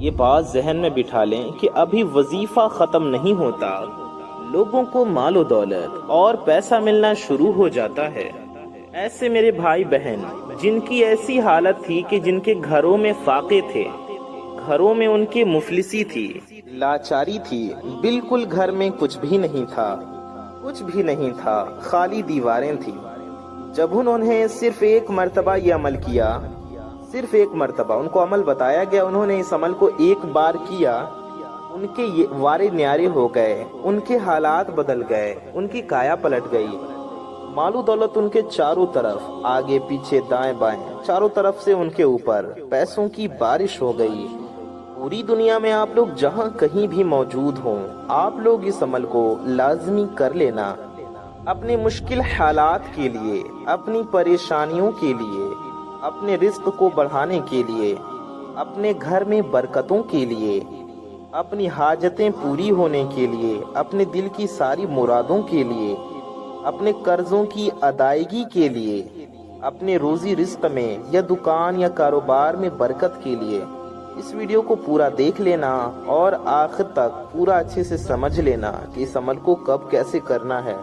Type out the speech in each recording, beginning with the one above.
یہ بات ذہن میں بٹھا لیں کہ ابھی وظیفہ ختم نہیں ہوتا، لوگوں کو مال و دولت اور پیسہ ملنا شروع ہو جاتا ہے۔ ایسے میرے بھائی بہن جن کی ایسی حالت تھی کہ جن کے گھروں میں فاقے تھے، گھروں میں ان کی مفلسی تھی، لاچاری تھی، بالکل گھر میں کچھ بھی نہیں تھا، کچھ بھی نہیں تھا، خالی دیواریں تھیں۔ جب انہوں نے صرف ایک مرتبہ یہ عمل کیا، صرف ایک مرتبہ ان کو عمل بتایا گیا، انہوں نے اس عمل کو ایک بار کیا، ان کے وارے نیارے ہو گئے، ان کے حالات بدل گئے، ان کی کایا پلٹ گئی۔ مال و دولت ان کے چاروں طرف، آگے پیچھے دائیں بائیں، چاروں طرف سے ان کے اوپر پیسوں کی بارش ہو گئی۔ پوری دنیا میں آپ لوگ جہاں کہیں بھی موجود ہوں، آپ لوگ اس عمل کو لازمی کر لینا، اپنے مشکل حالات کے لیے، اپنی پریشانیوں کے لیے، اپنے رزق کو بڑھانے کے لیے، اپنے گھر میں برکتوں کے لیے، اپنی حاجتیں پوری ہونے کے لیے، اپنے دل کی ساری مرادوں کے لیے، اپنے قرضوں کی ادائیگی کے لیے، اپنے روزی رزق میں یا دکان یا کاروبار میں برکت کے لیے۔ اس ویڈیو کو پورا دیکھ لینا اور آخر تک پورا اچھے سے سمجھ لینا کہ اس عمل کو کب کیسے کرنا ہے۔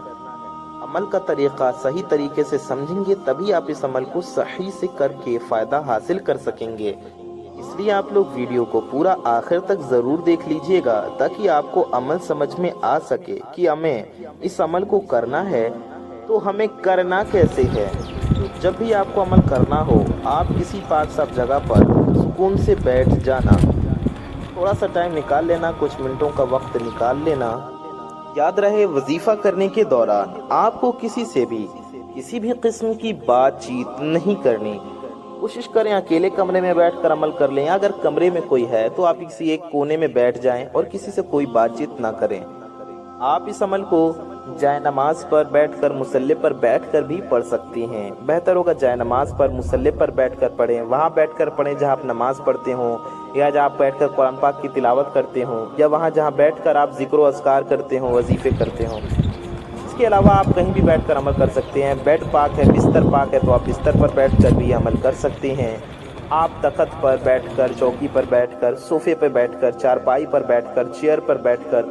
عمل کا طریقہ صحیح طریقے سے سمجھیں گے تبھی آپ اس عمل کو صحیح سے کر کے فائدہ حاصل کر سکیں گے۔ اس لیے آپ لوگ ویڈیو کو پورا آخر تک ضرور دیکھ لیجئے گا تاکہ آپ کو عمل سمجھ میں آ سکے کہ ہمیں اس عمل کو کرنا ہے تو ہمیں کرنا کیسے ہے۔ جب بھی آپ کو عمل کرنا ہو، آپ کسی پاک صاف جگہ پر سکون سے بیٹھ جانا، تھوڑا سا ٹائم نکال لینا، کچھ منٹوں کا وقت نکال لینا۔ یاد رہے وظیفہ کرنے کے دوران آپ کو کسی سے بھی کسی بھی قسم کی بات چیت نہیں کرنی۔ کوشش کریں اکیلے کمرے میں بیٹھ کر عمل کر لیں، اگر کمرے میں کوئی ہے تو آپ کسی ایک کونے میں بیٹھ جائیں اور کسی سے کوئی بات چیت نہ کریں۔ آپ اس عمل کو جائے نماز پر بیٹھ کر، مصلی پر بیٹھ کر بھی پڑھ سکتی ہیں۔ بہتر ہوگا جائے نماز پر، مصلی پر بیٹھ کر پڑھیں، وہاں بیٹھ کر پڑھیں جہاں آپ نماز پڑھتے ہوں، یا جہاں آپ بیٹھ کر قرآن پاک کی تلاوت کرتے ہوں، یا وہاں جہاں بیٹھ کر آپ ذکر و اذکار کرتے ہوں، وظیفے کرتے ہوں۔ اس کے علاوہ آپ کہیں بھی بیٹھ کر عمل کر سکتے ہیں۔ بیڈ پاک ہے، بستر پاک ہے تو آپ بستر پر بیٹھ کر بھی عمل کر سکتے ہیں۔ آپ تخت پر بیٹھ کر، چوکی پر بیٹھ کر، صوفے پر بیٹھ کر، چارپائی پر بیٹھ کر، چیئر پر بیٹھ کر،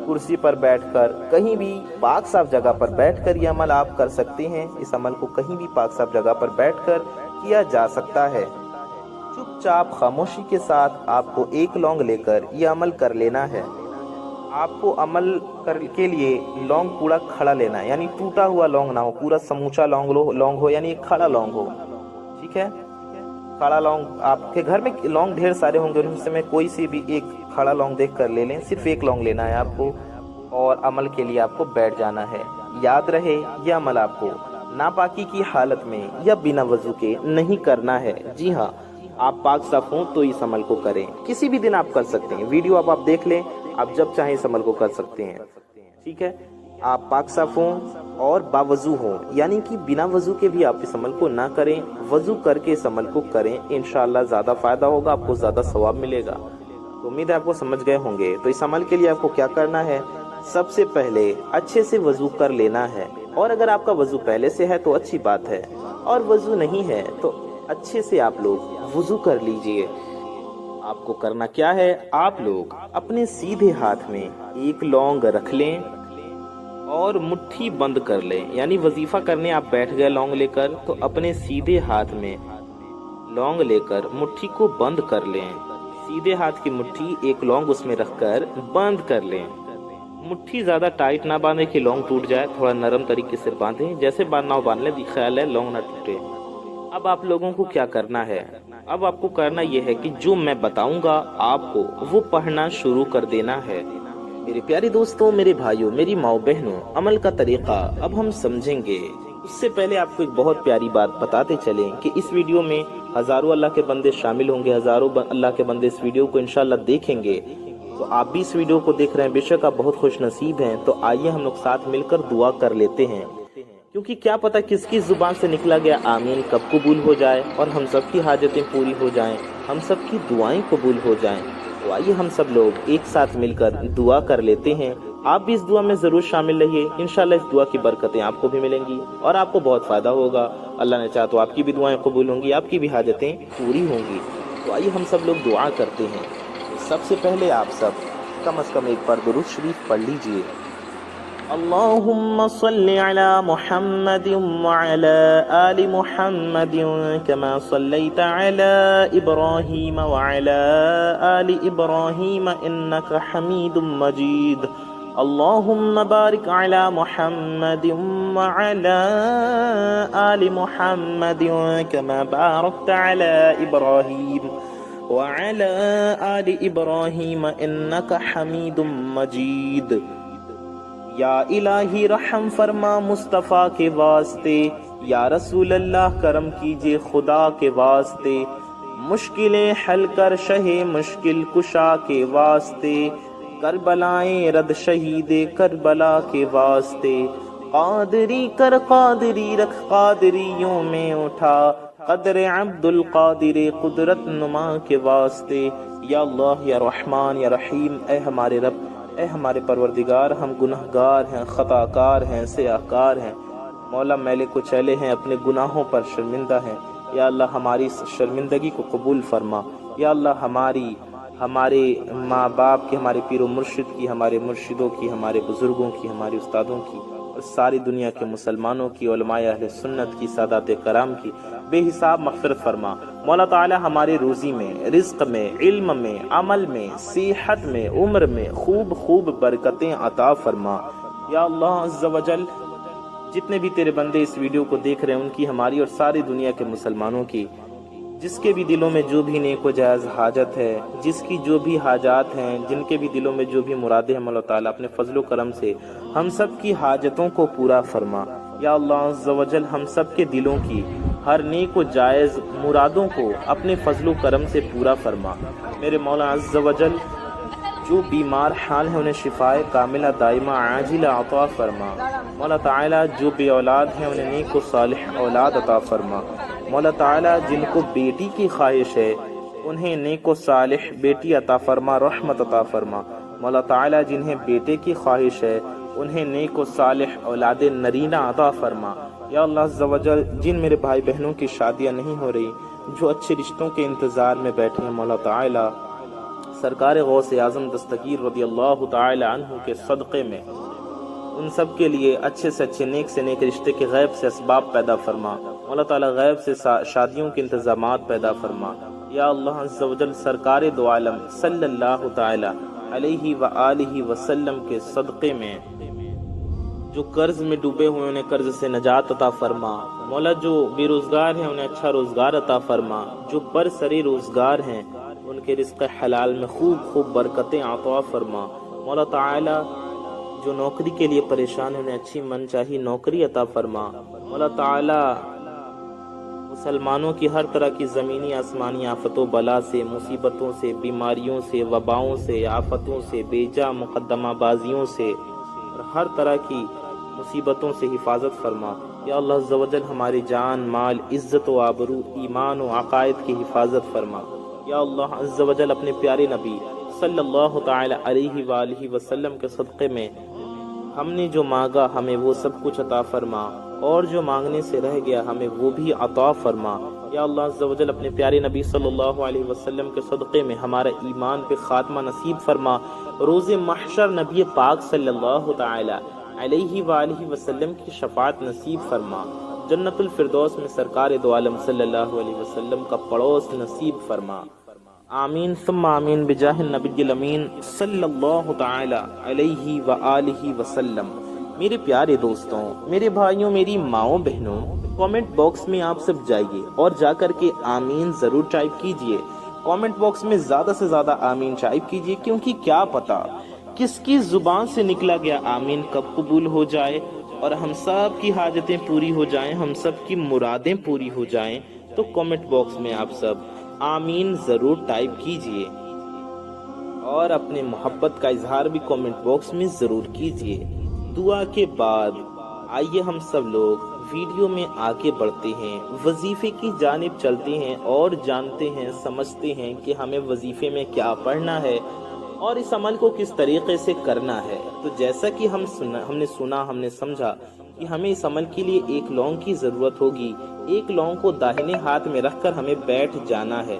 کرسی پر بیٹھ کر، کہیں بھی پاک صاف جگہ پر بیٹھ کر یہ عمل آپ کر سکتے ہیں۔ اس عمل کو کہیں بھی پاک صاف جگہ پر بیٹھ کر کیا جا سکتا ہے۔ چپ چاپ خاموشی کے ساتھ آپ کو ایک لونگ لے کر یہ عمل کر لینا ہے۔ آپ کو عمل کے لیے لونگ پورا کھڑا لینا ہے، یعنی ٹوٹا ہوا لونگ نہ ہو، پورا سموچا لونگ ہو، یعنی ایک کھڑا لونگ ہو، ٹھیک ہے۔ کھڑا لونگ، آپ کے گھر میں لونگ ڈھیر سارے ہوں گے، ان سے میں کوئی سی بھی ایک کھڑا لونگ دیکھ کر لے لیں، صرف ایک لونگ لینا ہے آپ کو، اور عمل کے لیے آپ کو بیٹھ جانا ہے۔ یاد رہے یہ عمل آپ کو ناپاکی کی حالت میں یا بنا وضو کے نہیں کرنا ہے۔ جی ہاں، آپ پاک صاف ہوں تو اس عمل کو کریں، کسی بھی دن آپ کر سکتے ہیں۔ ویڈیو آپ دیکھ لیں، آپ جب چاہیں اس عمل کو کر سکتے ہیں، ٹھیک ہے۔ آپ پاک صاف ہوں اور باوضو ہوں، یعنی کہ بنا وضو کے بھی آپ اس عمل کو نہ کریں، وضو کر کے اس عمل کو کریں، انشاءاللہ زیادہ فائدہ ہوگا، آپ کو زیادہ ثواب ملے گا۔ تو امید ہے آپ کو سمجھ گئے ہوں گے۔ تو اس عمل کے لیے آپ کو کیا کرنا ہے، سب سے پہلے اچھے سے وضو کر لینا ہے، اور اگر آپ کا وضو پہلے سے ہے تو اچھی بات ہے، اور وضو نہیں ہے تو اچھے سے آپ لوگ وضو کر لیجئے۔ آپ کو کرنا کیا ہے، آپ لوگ اپنے سیدھے ہاتھ میں ایک لونگ رکھ لیں اور مٹھی بند کر لیں، یعنی وظیفہ کرنے آپ بیٹھ گئے لونگ لے کر، تو اپنے سیدھے ہاتھ میں لونگ لے کر مٹھی کو بند کر لیں۔ سیدھے ہاتھ کی مٹھی ایک لونگ اس میں رکھ کر بند کر لیں۔ مٹھی زیادہ ٹائٹ نہ باندھیں کہ لونگ ٹوٹ جائے، تھوڑا نرم طریقے سے باندھیں، جیسے باندھنا ہو باندھ لیں، خیال ہے لونگ نہ ٹوٹے۔ اب آپ لوگوں کو کیا کرنا ہے، اب آپ کو کرنا یہ ہے کہ جو میں بتاؤں گا آپ کو وہ پڑھنا شروع کر دینا ہے۔ میرے پیارے دوستوں، میرے بھائیوں، میری ماؤں بہنوں، عمل کا طریقہ اب ہم سمجھیں گے۔ اس سے پہلے آپ کو ایک بہت پیاری بات بتاتے چلیں کہ اس ویڈیو میں ہزاروں اللہ کے بندے شامل ہوں گے، ہزاروں اللہ کے بندے اس ویڈیو کو انشاءاللہ دیکھیں گے۔ تو آپ بھی اس ویڈیو کو دیکھ رہے ہیں، بے شک آپ بہت خوش نصیب ہیں۔ تو آئیے ہم لوگ ساتھ مل کر دعا کر لیتے ہیں، کیونکہ کیا پتہ کس کی زبان سے نکلا گیا آمین کب قبول ہو جائے اور ہم سب کی حاجتیں پوری ہو جائیں، ہم سب کی دعائیں قبول ہو جائیں۔ تو آئیے ہم سب لوگ ایک ساتھ مل کر دعا کر لیتے ہیں۔ آپ بھی اس دعا میں ضرور شامل رہیے، انشاءاللہ اس دعا کی برکتیں آپ کو بھی ملیں گی اور آپ کو بہت فائدہ ہوگا۔ اللہ نے چاہا تو آپ کی بھی دعائیں قبول ہوں گی، آپ کی بھی حاجتیں پوری ہوں گی۔ تو آئیے ہم سب لوگ دعا کرتے ہیں۔ سب سے پہلے آپ سب کم از کم ایک بار درود شریف پڑھ لیجئے۔ اللهم صل على محمد وعلى آل محمد كما صليت على إبراهيم وعلى آل إبراهيم إنك حميد مجيد اللهم بارك على محمد وعلى آل محمد كما باركت على إبراهيم وعلى آل إبراهيم إنك حميد مجيد۔ یا الہی رحم فرما مصطفیٰ کے واسطے، یا رسول اللہ کرم کیجئے خدا کے واسطے، مشکلیں حل کر شہ مشکل کشا کے واسطے، کربلائیں رد شہید کربلا کے واسطے، قادری کر قادری رکھ قادریوں میں اٹھا، قدر عبد القادر قدرت نما کے واسطے۔ یا اللہ یا رحمان یا رحیم، اے ہمارے رب، اے ہمارے پروردگار، ہم گنہگار ہیں، خطا کار ہیں، سیاہ کار ہیں، مولا میلے کچیلے ہیں، اپنے گناہوں پر شرمندہ ہیں۔ یا اللہ ہماری اس شرمندگی کو قبول فرما۔ یا اللہ ہمارے ماں باپ کی، ہمارے پیر و مرشد کی، ہمارے مرشدوں کی، ہمارے بزرگوں کی، ہمارے استادوں کی اور ساری دنیا کے مسلمانوں کی، علماء اہل سنت کی، سادات کرام کی بے حساب مغفرت فرما۔ مولا تعالی ہماری روزی میں، رزق میں، علم میں، عمل میں، صحت میں، عمر میں خوب برکتیں عطا فرما۔ یا اللہ عز و جل جتنے بھی تیرے بندے اس ویڈیو کو دیکھ رہے ہیں، ان کی، ہماری اور ساری دنیا کے مسلمانوں کی، جس کے بھی دلوں میں جو بھی نیک و جائز حاجت ہے، جس کی جو بھی حاجات ہیں، جن کے بھی دلوں میں جو بھی مرادیں ہیں، مولا تعالیٰ اپنے فضل و کرم سے ہم سب کی حاجتوں کو پورا فرما۔ یا اللہ عز و جل ہم سب کے دلوں کی ہر نیک و جائز مرادوں کو اپنے فضل و کرم سے پورا فرما۔ میرے مولا عز و جل جو بیمار حال ہیں انہیں شفائے کاملہ دائمہ عاجلہ عطا فرما۔ مولا تعالیٰ جو بے اولاد ہیں انہیں نیک و صالح اولاد عطا فرما۔ مولا تعالیٰ جن کو بیٹی کی خواہش ہے انہیں نیک و صالح بیٹی عطا فرما، رحمت عطا فرما۔ مولا تعالیٰ جنہیں بیٹے کی خواہش ہے انہیں نیک و صالح اولاد نرینہ عطا فرما۔ یا اللہ عز و جل جن میرے بھائی بہنوں کی شادیاں نہیں ہو رہی، جو اچھے رشتوں کے انتظار میں بیٹھے ہیں، مولا تعالیٰ سرکار غوث اعظم دستگیر رضی اللہ تعالی عنہ کے صدقے میں ان سب کے لیے اچھے سے اچھے، نیک سے نیک رشتے کے غیب سے اسباب پیدا فرما۔ مولا تعالیٰ غیب سے شادیوں کے انتظامات پیدا فرما۔ یا اللہ عز و جل سرکار دو عالم صلی اللہ تعالی علیہ وآلہ وسلم کے صدقے میں جو قرض میں ڈوبے ہوئے انہیں قرض سے نجات عطا فرما۔ مولا جو بے روزگار ہیں انہیں اچھا روزگار عطا فرما۔ جو برسری روزگار ہیں ان کے رزق حلال میں خوب برکتیں عطا فرما۔ مولا تعالی جو نوکری کے لیے پریشان ہیں انہیں اچھی من چاہی نوکری عطا فرما۔ مولا تعالی مسلمانوں کی ہر طرح کی زمینی آسمانی آفت و بلا سے، مصیبتوں سے، بیماریوں سے، وباؤں سے، آفتوں سے، بیجا مقدمہ بازیوں سے اور ہر طرح کی مصیبتوں سے حفاظت فرما۔ یا اللہ عز و جل ہماری جان، مال، عزت و آبرو، ایمان و عقائد کی حفاظت فرما۔ یا اللہ عز و جل اپنے پیارے نبی صلی اللہ تعالی علیہ وآلہ وسلم کے صدقے میں ہم نے جو مانگا ہمیں وہ سب کچھ عطا فرما، اور جو مانگنے سے رہ گیا ہمیں وہ بھی عطا فرما۔ یا اللہ عز و جل اپنے پیارے نبی صلی اللہ علیہ وسلم کے صدقے میں ہمارا ایمان پہ خاتمہ نصیب فرما۔ روز محشر نبی پاک صلی اللہ تعالی علیہ وآلہ وسلم کی شفاعت نصیب فرما۔ جنت الفردوس میں سرکار دو عالم صلی اللہ علیہ وسلم کا پڑوس نصیب فرما۔ آمین ثم آمین بجاہ النبی الامین صلی اللہ تعالی علیہ وآلہ وسلم۔ میرے پیارے دوستوں، میرے بھائیوں، میری ماؤں بہنوں، کامنٹ باکس میں آپ سب جائیے اور جا کر کے آمین ضرور ٹائپ کیجئے۔ کامنٹ باکس میں زیادہ سے زیادہ آمین ٹائپ کیجئے، کیونکہ کیا پتا کس کی زبان سے نکلا گیا آمین کب قبول ہو جائے اور ہم سب کی حاجتیں پوری ہو جائیں، ہم سب کی مرادیں پوری ہو جائیں۔ تو کامنٹ باکس میں آپ سب آمین ضرور ٹائپ کیجئے اور اپنے محبت کا اظہار بھی کامنٹ باکس میں ضرور کیجئے۔ دعا کے بعد آئیے ہم سب لوگ ویڈیو میں آگے بڑھتے ہیں، وظیفے کی جانب چلتے ہیں اور جانتے ہیں، سمجھتے ہیں کہ ہمیں وظیفے میں کیا پڑھنا ہے اور اس عمل کو کس طریقے سے کرنا ہے۔ تو جیسا کہ ہم نے سنا، ہم نے سمجھا کہ ہمیں اس عمل کے لیے ایک لونگ کی ضرورت ہوگی۔ ایک لونگ کو داہنے ہاتھ میں رکھ کر ہمیں بیٹھ جانا ہے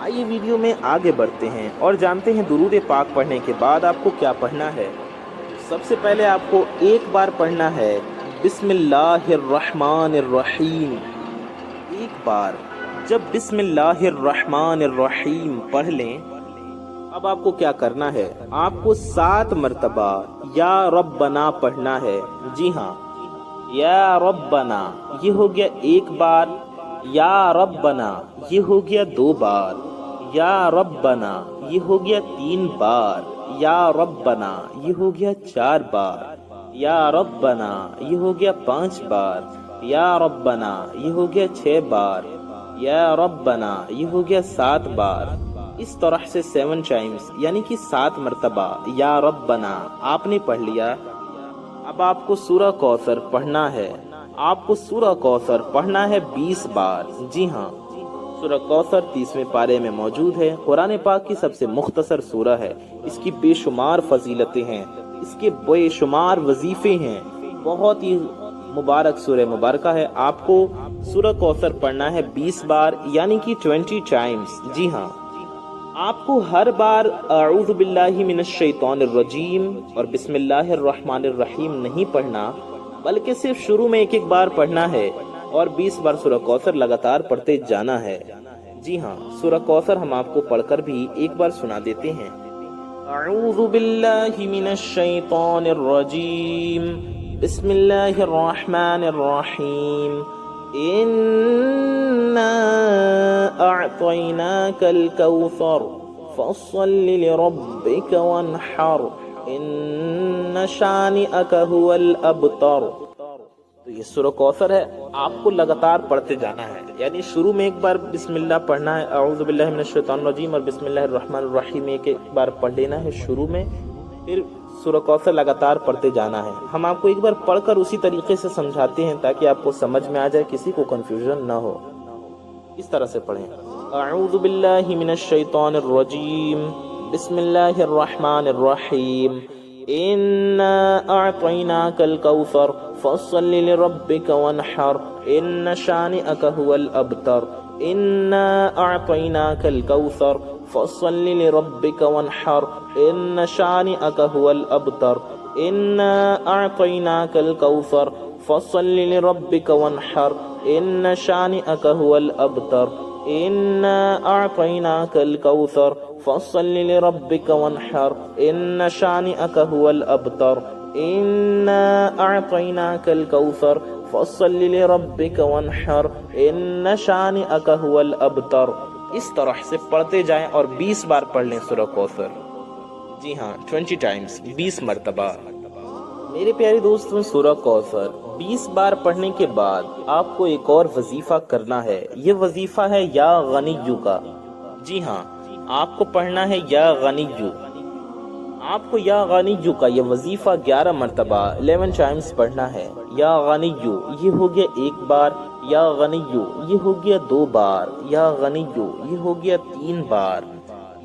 آئیے ویڈیو میں آگے بڑھتے ہیں اور جانتے ہیں درود پاک پڑھنے کے بعد آپ کو کیا پڑھنا ہے۔ سب سے پہلے آپ کو ایک بار پڑھنا ہے بسم اللہ الرحمن الرحیم، ایک بار۔ جب بسم اللہ الرحمن الرحیم پڑھ لیں، اب آپ کو کیا کرنا ہے، آپ کو 7 مرتبہ یا ربنا پڑھنا ہے۔ جی ہاں، یا ربنا یہ ہو گیا ایک بار، یا ربنا یہ ہو گیا 2 بار، یا ربنا یہ ہو گیا 3 بار، یا ربنا یہ ہو گیا 4 بار، یا ربنا یہ ہو گیا 5 بار، یا ربنا یہ ہو گیا 6 بار، یا ربنا یہ ہو گیا 7 بار۔ اس طرح سے 7 ٹائمز یعنی کہ 7 مرتبہ یا ربنا آپ نے پڑھ لیا۔ اب آپ کو سورہ کوثر پڑھنا ہے، آپ کو سورہ کوثر پڑھنا ہے 20 بار۔ جی ہاں، سورہ کوثر 30ویں پارے میں موجود ہے، قرآن پاک کی سب سے مختصر سورہ ہے۔ اس کی بے شمار فضیلتیں ہیں، اس کے بے شمار وظیفے ہیں، بہت ہی مبارک سورہ مبارکہ ہے۔ آپ کو سورہ کوثر پڑھنا ہے 20 بار یعنی کہ 20 ٹائمز۔ جی ہاں، آپ کو ہر بار اعوذ باللہ من الشیطان الرجیم اور بسم اللہ الرحمن الرحیم نہیں پڑھنا، بلکہ صرف شروع میں ایک بار پڑھنا ہے اور 20 بار سورہ کوثر لگاتار پڑھتے جانا ہے۔ جی ہاں، سورہ کوثر ہم آپ کو پڑھ کر بھی ایک بار سنا دیتے ہیں۔ اعوذ باللہ من الشیطان الرجیم، بسم اللہ الرحمن الرحیم، اِنَّا أَعْطَيْنَاكَ الْكَوْثَرَ فَصَلِّ لِرَبِّكَ وَانْحَرْ إِنَّ شَانِئَكَ هُوَ الْأَبْتَرُ۔ تو یہ سورہ کوثر ہے، آپ کو لگاتار پڑھتے جانا ہے، یعنی شروع میں ایک بار بسم اللہ پڑھنا ہے، اعوذ باللہ من الشیطان الرجیم اور بسم اللہ الرحمن الرحیم ایک بار پڑھ لینا ہے شروع میں، پھر سورہ کوثر لگاتار پڑھتے جانا ہے۔ ہم آپ کو ایک بار پڑھ کر اسی طریقے سے سمجھاتے ہیں تاکہ آپ کو سمجھ میں آ جائے، کسی کو کنفیوژن نہ ہو۔ اس طرح سے پڑھیں، اعوذ باللہ من الشیطان الرجیم، بسم اللہ الرحمن الرحیم، اِنَّا أَعْطَيْنَاكَ الْكَوْثَرَ فَصَلِّ لِرَبِّكَ وَانْحَرْ إِنَّ شَانِئَكَ هُوَ الْأَبْتَرُ، إِنَّا أَعْطَيْنَاكَ الْكَوْثَرَ فَصَلِّ لِرَبِّكَ وَانْحَرْ إِنَّ شَانِئَكَ هُوَ الْأَبْتَرُ، إِنَّا أَعْطَيْنَاكَ الْكَوْثَرَ فَصَلِّ لِرَبِّكَ وَانْحَرْ إِنَّ شَانِئَكَ هُوَ الْأَبْتَرُ، إِنَّا أَعْطَيْنَاكَ الْكَوْثَرَ فَصَلِّ لِرَبِّكَ وَانْحَرْ إِنَّ شَانِئَكَ هُوَ الْأَبْتَرُ، إِنَّا أَعْطَيْنَاكَ الْكَوْثَرَ فَصَلِّ لِرَبِّكَ وَانْحَرْ إِنَّ شَانِئَكَ هُوَ الْأَبْتَرُ۔ اس طرح سے پڑھتے جائیں اور 20 بار پڑھ لیں سورہ کوثر۔ جی ہاں، 20 ٹائمز، 20 مرتبہ۔ میرے پیارے دوستوں، سورہ کوثر 20 بار پڑھنے کے بعد آپ کو ایک اور وظیفہ کرنا ہے، یہ وظیفہ ہے یا غنیو کا۔ جی ہاں، آپ کو پڑھنا ہے یا غنیو، آپ کو یا غنیو کا یہ وظیفہ 11 مرتبہ 11 ٹائمز پڑھنا ہے۔ یا غنیو یہ ہو گیا 1 بار، یا غنیو یہ ہو گیا 2 بار، یا غنیو یہ ہو گیا 3 بار،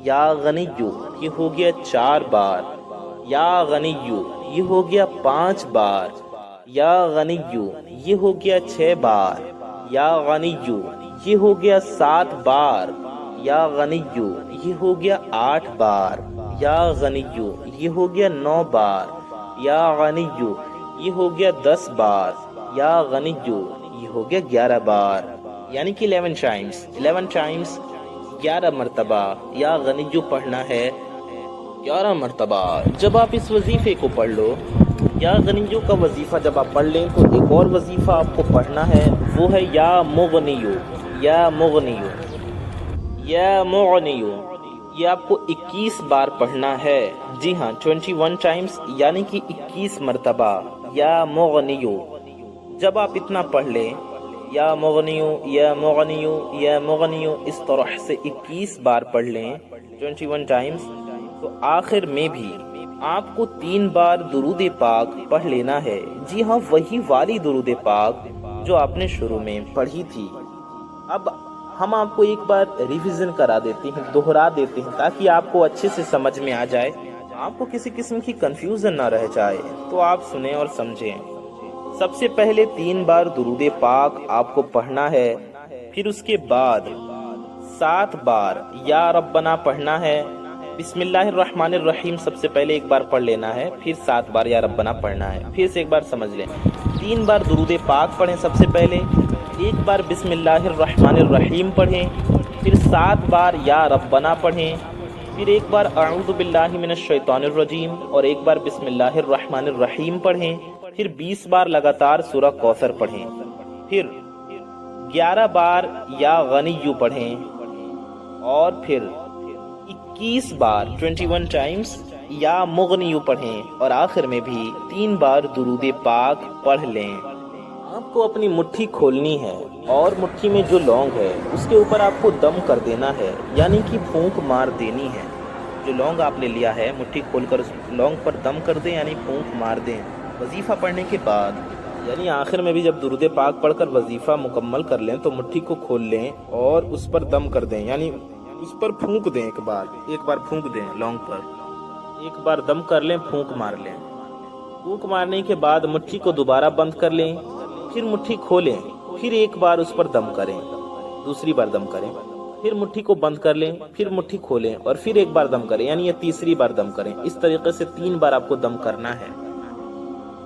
یا غنیو یہ ہو گیا 4 بار، یا غنیو یہ ہو گیا 5 بار، یا غنیو یہ ہو گیا 6 بار، یا غنیو یہ ہو گیا 7 بار، یا غنیو یہ ہو گیا 8 بار، یا غنیو یہ ہو گیا 9 بار، یا غنیو یہ ہو گیا 10 بار، یا غنیو یہ ہو گیا 11 بار، یعنی کہ 11 ٹائمز 11 مرتبہ یا غنیو پڑھنا ہے، 11 مرتبہ۔ جب آپ اس وظیفے کو پڑھ لو، یا غنیو کا وظیفہ جب آپ پڑھ لیں تو ایک اور وظیفہ آپ کو پڑھنا ہے، وہ ہے یا مغنیو، یا مغنیو، یا مغنیو، یہ آپ کو 21 بار پڑھنا ہے۔ جی ہاں، 21 ٹائمز یعنی کہ 21 مرتبہ یا مغنیو۔ جب آپ اتنا پڑھ لیں، یا مغنیو، یا مغنیو، یا مغنیو، اس طرح سے 21 بار پڑھ لیں 21 ٹائمز، تو آخر میں بھی آپ کو 3 بار درود پاک پڑھ لینا ہے۔ جی ہاں، وہی والی درود پاک جو آپ نے شروع میں پڑھی تھی۔ اب ہم آپ کو ایک بار ریویژن کرا دیتے ہیں، دہرا دیتے ہیں تاکہ آپ کو اچھے سے سمجھ میں آ جائے، آپ کو کسی قسم کی کنفیوژن نہ رہ جائے، تو آپ سنیں اور سمجھیں۔ سب سے پہلے 3 بار درود پاک آپ کو پڑھنا ہے، پھر اس کے بعد 7 بار یا ربنا پڑھنا ہے۔ بسم اللہ الرحمن الرحیم سب سے پہلے ایک بار پڑھ لینا ہے، پھر 7 بار یا ربنا پڑھنا ہے۔ پھر سے ایک بار سمجھ لیں، 3 بار درود پاک پڑھیں سب سے پہلے، ایک بار بسم اللہ الرحمن الرحیم پڑھیں، پھر 7 بار یا ربنا پڑھیں، پھر ایک بار اعوذ باللہ من الشیطان الرجیم اور ایک بار بسم اللہ الرحمن الرحیم پڑھیں، پھر 20 بار لگاتار سورہ کوثر پڑھیں، پھر 11 بار یا غنیو پڑھیں، اور پھر 21 بار 21 ٹائمز یا مغنیو پڑھیں، اور آخر میں بھی 3 بار درود پاک پڑھ لیں۔ آپ کو اپنی مٹھی کھولنی ہے اور مٹھی میں جو لونگ ہے اس کے اوپر آپ کو دم کر دینا ہے، یعنی کہ پھونک مار دینی ہے۔ جو لونگ آپ نے لیا ہے مٹھی کھول کر اس لونگ پر دم کر دیں، یعنی پھونک مار دیں۔ وظیفہ پڑھنے کے بعد یعنی آخر میں بھی جب درود پاک پڑھ کر وظیفہ مکمل کر لیں تو مٹھی کو کھول لیں اور اس پر دم کر دیں، یعنی اس پر پھونک دیں، ایک بار پھونک دیں لونگ پر، ایک بار دم کر لیں، پھونک مار لیں۔ پھونک مارنے کے بعد مٹھی کو دوبارہ بند کر لیں، پھر مٹھی کھولیں، پھر ایک بار اس پر دم کریں، دوسری بار دم کریں، پھر مٹھی کو بند کر لیں، پھر مٹھی کھولیں اور پھر ایک بار دم کریں، یعنی یہ تیسری بار دم کریں۔ اس طریقے سے 3 بار آپ کو دم کرنا ہے۔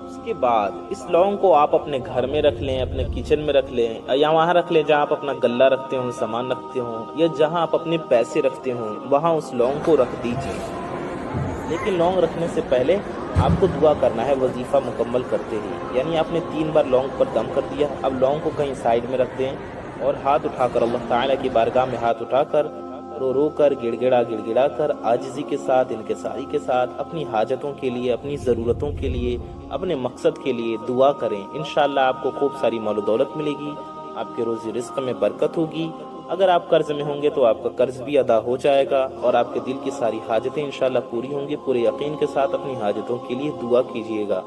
اس کے بعد اس لونگ کو آپ اپنے گھر میں رکھ لیں، اپنے کچن میں رکھ لیں، یا وہاں رکھ لیں جہاں آپ اپنا غلہ رکھتے ہوں، سامان رکھتے ہوں، یا جہاں آپ اپنے پیسے رکھتے ہوں وہاں اس لونگ کو رکھ دیجیے۔ لیکن لونگ رکھنے سے پہلے آپ کو دعا کرنا ہے وظیفہ مکمل کرتے ہی، یعنی آپ نے 3 بار لونگ پر دم کر دیا، اب لونگ کو کہیں سائیڈ میں رکھ دیں اور ہاتھ اٹھا کر اللہ تعالیٰ کی بارگاہ میں ہاتھ اٹھا کر رو رو کر گڑ گڑا کر عاجزی کے ساتھ، انکساری کے ساتھ اپنی حاجتوں کے لیے، اپنی ضرورتوں کے لیے، اپنے مقصد کے لیے دعا کریں۔ انشاءاللہ آپ کو خوب ساری مال و دولت ملے گی، آپ کے روزی رزق میں برکت ہوگی۔ اگر آپ قرض میں ہوں گے تو آپ کا قرض بھی ادا ہو جائے گا اور آپ کے دل کی ساری حاجتیں انشاءاللہ پوری ہوں گی۔ پورے یقین کے ساتھ اپنی حاجتوں کے لیے دعا کیجیے گا،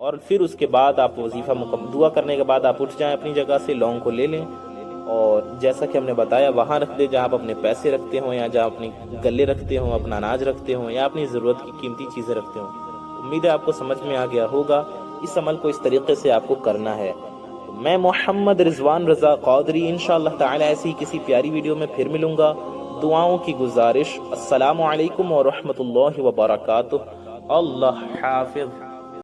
اور پھر اس کے بعد آپ وظیفہ دعا کرنے کے بعد آپ اٹھ جائیں اپنی جگہ سے، لونگ کو لے لیں اور جیسا کہ ہم نے بتایا وہاں رکھ دیں جہاں آپ اپنے پیسے رکھتے ہوں، یا جہاں اپنے گلے رکھتے ہوں، اپنا اناج رکھتے ہوں، یا اپنی ضرورت کی قیمتی چیزیں رکھتے ہوں۔ امید ہے آپ کو سمجھ میں آ گیا ہوگا۔ اس عمل کو اس طریقے سے آپ کو کرنا ہے۔ میں محمد رضوان رضا قادری انشاءاللہ تعالی ایسی کسی پیاری ویڈیو میں پھر ملوں گا۔ دعاؤں کی گزارش، السلام علیکم ورحمۃ اللہ وبرکاتہ۔ اللہ حافظ۔